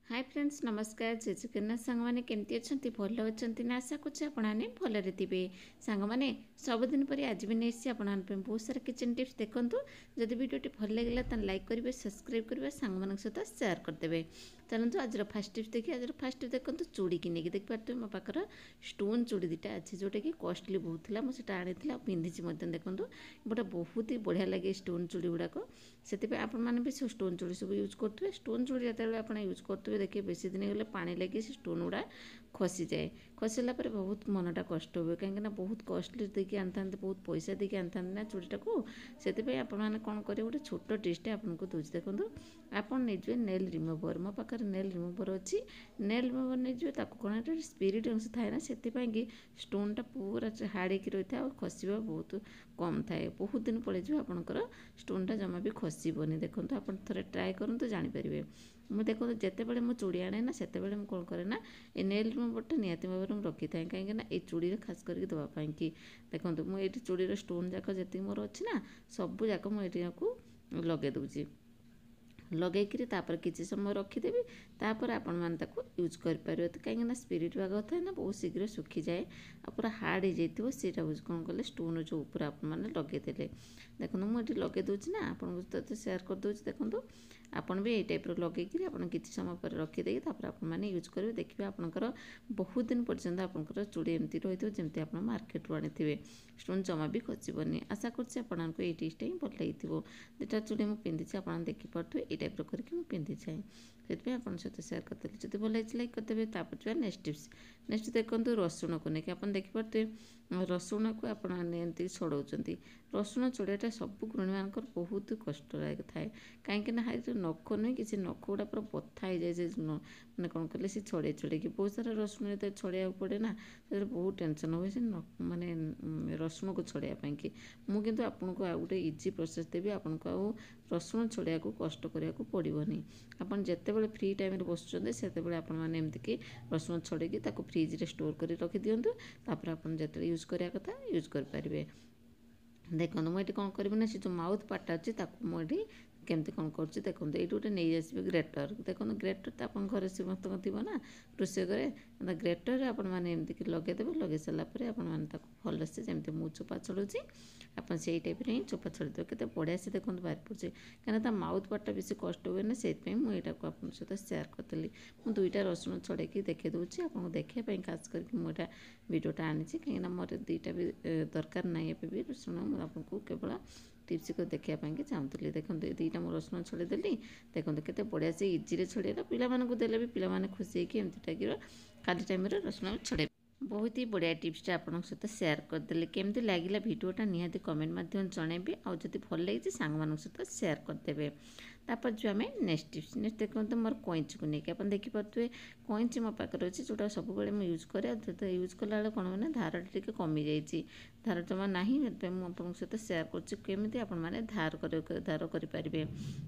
Hi friends नमस्कार जय जगन्नाथ सांग मैंने केमती अच्छा भल अच्छा ना आशा करें भलरे थे सांग मैंने सबुदिन पर आज भी नहीं आप बहुत सारा किचन टिप्स देखूँ जदि भिडियोटी भल लगे तो लाइक करेंगे सब्सक्राइब करेंगे सांग मान सहित सेयार करदे। चलते आज फर्स्ट टिप्स देखिए। आज फर्स्ट टिप्स देखो चूड़ी की नहीं देखिए मो पाखर स्टोन चूड़ी दुटा अच्छे जोटा कि कॉस्टली बहुत था मुझे आनी पिंधि देखो गोटे बहुत ही बढ़िया लगे स्टोन चूड़ी गुड़ाक से आपने भी स्टोन चूड़ी सब यूज करेंगे। स्टोन चूड़ी जो आप यूज करेंगे देखिए बेसी दिन गले पानी लगे से स्टोन गुड़ा खसी जाए। खसला बहुत मनटा कष्ट हुए कहीं बहुत कॉस्टली देके आनी था बहुत पैसा देके आनी था ना चूड़ीटा को से आपने कौन करेंगे गोटे छोट टिप्सटे आपको दूसरी देखो आप निजे नेल रिमूवर मो पाखे नेल रिमूवर अच्छी नेल रिमूवर नहीं कौन स्पिरिट अंश थाए ना से स्टोनटा पूरा हाड़ी की रही था और खसवा बहुत कम थाए बहुत दिन पलैजा आपंकर स्टोनटा जमा भी खसबनी। देखो आप थे ट्राए करूँ जानीपर मुझे देखो जितेबाला मुझे चूड़ी आने ना से कौन करे ना ये नेल रिमूवरटा निहाती भाव में रखी था कहीं चूड़ी खास करके देवाई कि देखो मुझे चूड़ीर स्टोन जाक जी मोर अच्छी ना सबू जाक मुझे लगे दूसरी लगेकरी तापर किसी समय रखीदेवी तापर आपण मैंने यूज करेंगे तो कहीं स्पिरिट भाग था ना बहुत शीघ्र सुखी जाए आ पूरा हार्ड हो जाइए सीटा कौन कले स्टोन जो ऊपर आपने लगेदे। देखो मुझे लगे दूसरी ना आपको तो सेयार करदे। देखो आपन भी यही टाइप लगेकरी आप किसी समय पर रखीदे आपने यूज करेंगे देखिए आपंकर बहुत दिन पर्यंत आपंकर चूड़ी एमती रही थो जमी आप मार्केट रू आनी स्टोन जमा भी खसबनी। आशा करको ये टिप्सटा ही भल लगी दुटा चूड़ी मुझे पिंधि आप देखिपे ये टाइप करके पिंधि जाए से आप सहित सेयार करते जब भल लगी लाइक करदे। तापर नेक्स्ट टिप्स नेक्स्ट देखो रसुण को लेकिन आप देखिपे रसुण को आपमती छड़ाऊँ रसुण छड़ाटा सब गृहिणी मान बहुत कष्टदायक थाए कहीं नख नुहे कि नख गुड़ा पूरा बथा हो जाए मैंने कौन कले सी छड़े छड़े बहुत सारा रसुण जो छड़ाई पड़े ना तो बहुत टेंशन हुए से मानने रसुण को छड़ाई कि मुझे आपको आ गए इजी प्रोसेस देवी आपको आउ रसुण छड़ाई को कष्ट करने को पड़ोनी। आप जितेबाला फ्री टाइम बसुँच से एमतीक रसुण छड़े फ्रिज्रे स्टोर कर रखी दिंतु तापर आप जो यूज करा कथा यूज करेंगे। देखो मुझे कौन करी ना से जो माउथ पार्टा अच्छी मुझे केमती कौन कर देखो ये गोटे नहीं आसवे ग्रेटर। देखो ग्रेटर तो आप घर समस्त थी ना रोषे घरे ग्रेटर आपमती लगेदेवे लगे सारापर आप भलसे जमी मुझे चोपा छड़ाऊँगी आप से टाइप ही चोपा छड़े के बढ़िया से देखो बाहर पड़े कहीं माउथ पार्टा बेस कष्ट हुए ना से मुझे आप सहित सेयार करी मुझे दुईटा रसुण छड़े देखे दूसरी आपको देखापी खास करके मुझे भिडियोटा आनी कहीं मोर दुईटा भी दरकार ना एवं भी रसुण मुझे आपको केवल टिप्स को देखापी चाहूँगी। देखो दुईटा मुझे रसुण छड़ेदेली देखो के बढ़िया से इजी छड़ेगा पिला देले भी पिला खुशी एमती टाइप खाली टाइम रसुण छड़े बहुत ही बढ़िया टिप्सटा आपन सहित सेयार करदे। केमती लगिला भिडियोटा निहाती कमेंट माध्यम जनइबे आउ जदि भल लगी सांग मान सहित सेयार करदे। तापर जो आम नेक्स्ट टिप्स नेक्स्ट देखो मोर कईची को लेकिन आप देखिपे कईची मो पाखे अच्छे जोटा सब मुझे यूज करे यूज कला बेले कौन मैंने धार टे कमी जाइए धार जमा ना मुझे सहित सेयार करमी आपने धार करेंगे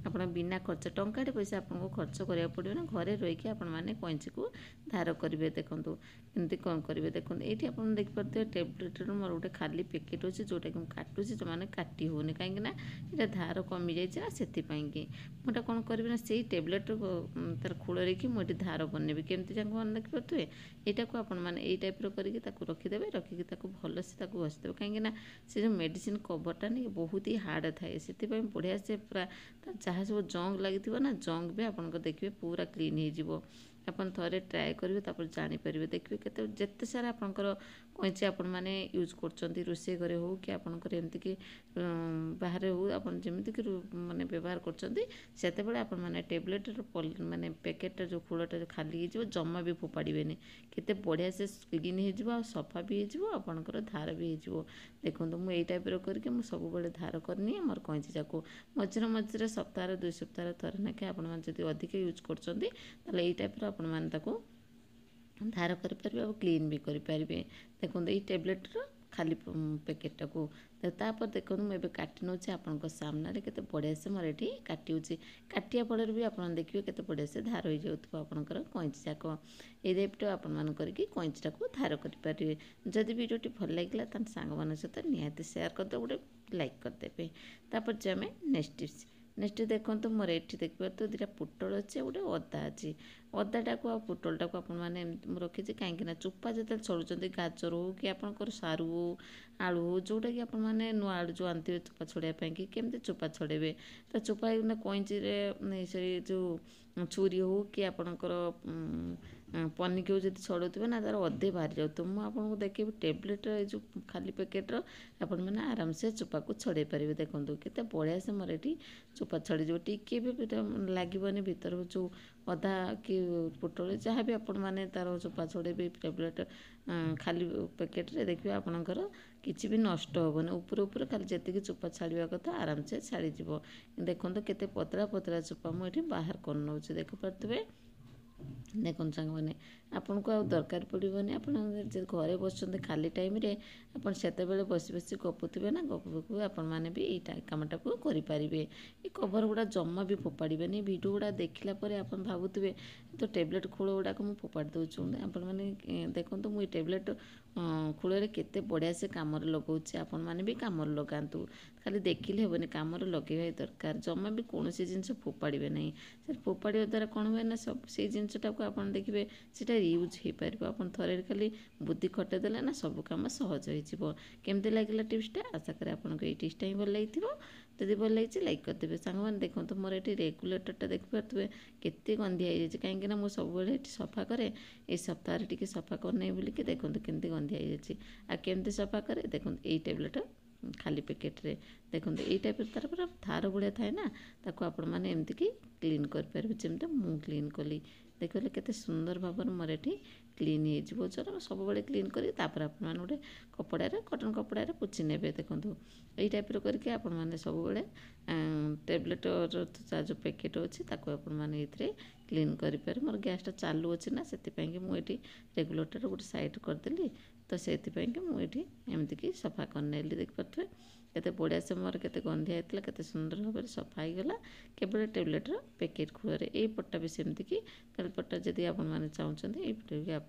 आप बिना खर्च टंकाटे पैसा आपको खर्च कराया पड़ो ना घरे रहीकि आपने कईची को धार करेंगे। देखो एमती कौन करेंगे देखो ये आप देखिपे टेबलेटर मोर गोटे खाली पैकेट अच्छे जोटा कि काटुची जो मैंने काटी होनी कहीं ये धार कमी जाइए से मुझे कौन करी ना से टेबलेट तार खोल रखी मुझे धार बनैबी केमती जाक मन देखिपे यहाँ को आपने टाइप करके रखीदे रखिकी भल से घसीदेवे कहीं से जो मेडिसिन कवरटा नहीं बहुत ही हार्ड थाए से बढ़िया से पूरा जहाँ सब जंग लगी ना जंग भी आप देखिए पूरा क्लीन हो आपन थे ट्राए करेंगे जानीपर देखिए के जिते सारा आपंकर कईची आपण मैंने यूज कर रोषे घरे हो कि आपंकर एमती कि बाहर हो आप जमीक मानने व्यवहार कर आपने टेबलेटर मानने पैकेटा जो खोलटा खाली हो जमा भी फोपाड़े केते बढ़िया से क्लीन हो सफा भी हो आपंकर धार भी हो। देखो मुझे टाइप करके मुझे सब धार करनी मोर कईची जाको मझे मझे सप्ताह 2 सप्ताह थरे नाखे आपड़ी अधिक यूज कर टाइप आपने धार करेंगे और क्लीन भी करेंगे। देखो ये टेबलेटर खाली पैकेटा को तापर देखो मुझे काटी नौ आपण सामने के बढ़िया से मोर ये काटी काटिया फल भी आप देखिए के बढ़िया से धार हो जाऊँ आपंकर कईची जाक ये टाइप आपण करके कईचीटा को धार करेंगे। जदि भिडियोटी भल लगे तो सांग मान सहित निहाती सेयार करदे गोटे लाइक करदे। तापर जो आम नेक्स्ट टिप्स नेक्स्ट देखो मोर ये देखिए तो दुटा पोटल अच्छे गोटे अदा अच्छी अदाटा आ पोटलटा आपने रखी कहीं चोपा जो छड़ुं गाजर हो कि आपंकर सारू हो आलू हो जोटा कि आपने नुआ आलू जो आनते चोपा छड़ाई कि केमती चोपा छड़ेबे तो चोपा कईची से जो छुरी हो कि आपणकर पनिकी हो जब छड़ुवे ना तार अधे बाहरी जाऊ मुझे देखिए टेबलेट जो खाली पैकेट्र आपण मैंने आराम से चोपा को छड़े पारे देखो केते बढ़िया से मोर ये चोपा छड़ी टिके भी लगे भीतर जो अदा कि पोटल जहाँ भी आपण मैंने तार चोपा छड़े टेबलेट खाली पैकेट्रे देखिए आपणकर किसी भी नष्ट हेनी ऊपर खाली जी चोपा छाड़ा कथा आराम से छाड़ी देखो केते पतला पतला चोपा मुझे बाहर कर नौ देखिपे देखो सांग मैंने आपन को दरकार पड़ोनी आप घरे बस खाली टाइम रे आप बसी बसी गपुवे ना गपु आपण मैंने भी ये कमटा को करेंगे ये कभर गुड़ा जमा भी फोपाड़े भिडियो गुड़ा देखला आप भावुवे तो टेबलेट खोल गुड़ाक मुझे फोपाड़ दूँ आपण मैंने देखो मुझे टेबलेट खोल केते बढ़िया से कम लगाऊे आपण मैंने भी कम लगातु खाली देखिले हेनी कम लगे दरकार जमा भी कौन जिनस फोपाड़े ना फोपाड़ा द्वारा कौन हुए ना सब से जिनटा को आप देखिए सीटा यूज हो पार आप थे खाली बुद्धि खटेदेले ना सब कम सहज हो केमती लगे टिप्सटा आशा करें आपको ये टिप्सटा ही भल लगी जब भल लगी लाइक करदे सांग मैंने देखो मोर ये रेगुलेटरटा देखिपे केते गंधिया हो कहीं मुझे सब सफा करे ये सप्ताह टी सफा करना बोलिकी देखो केमती गंधिया होमती सफा करे देखो ये टेबलेट खाली पैकेट्रे देखो ये टाइप तार पूरा थार भाया थाए ना ताको आपण मैंने एमती कि क्लीन करेंगे जमी मु क्लीन कली देखिए केते सुंदर भाव मोर ये क्लीन हो सब बड़े क्लीन कर गोटे कपड़ा कटन कपड़ा पोछि ने देखो यही टाइप करके आपण मैंने सब बड़े टेबलेट जो पैकेट अच्छी आपण मैंने ये क्लीन करें मोर गैसटा चालू अच्छे ना से मुझे रेगुलेटर गोटे साइड करदेली तो से मुझे एमती कि सफा करने देखिपे केते बढ़िया से मोर केते गंधिया होता केते सुंदर भाव सफा होगला केवल टेबलेटर पैकेट खोल ये पट्टा भी सेमती कि पट्टा जदि आप चाहते ये पट्टा भी आप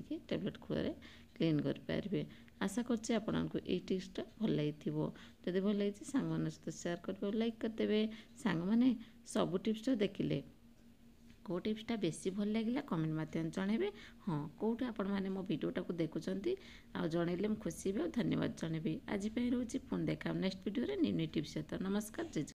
कि टेबलेट खोल क्लीन करेंगे आशा करछे आपको ये टिप्सटा भल लगी जदि भल लगी सांग मान सहित सेयार कर लाइक करदे सांग मैंने सब टिप्सटा देखिले कौ टिप्सटा बेसी भल लगे कमेंट माध्यम जनइबे हाँ कौट आपण मैंने मो वीडियोटा को देखुंत आ जनइले मुझे खुशी भी और धन्यवाद जनइबी आज रोचे पुणी देखा next video new new tips सहित नमस्कार जय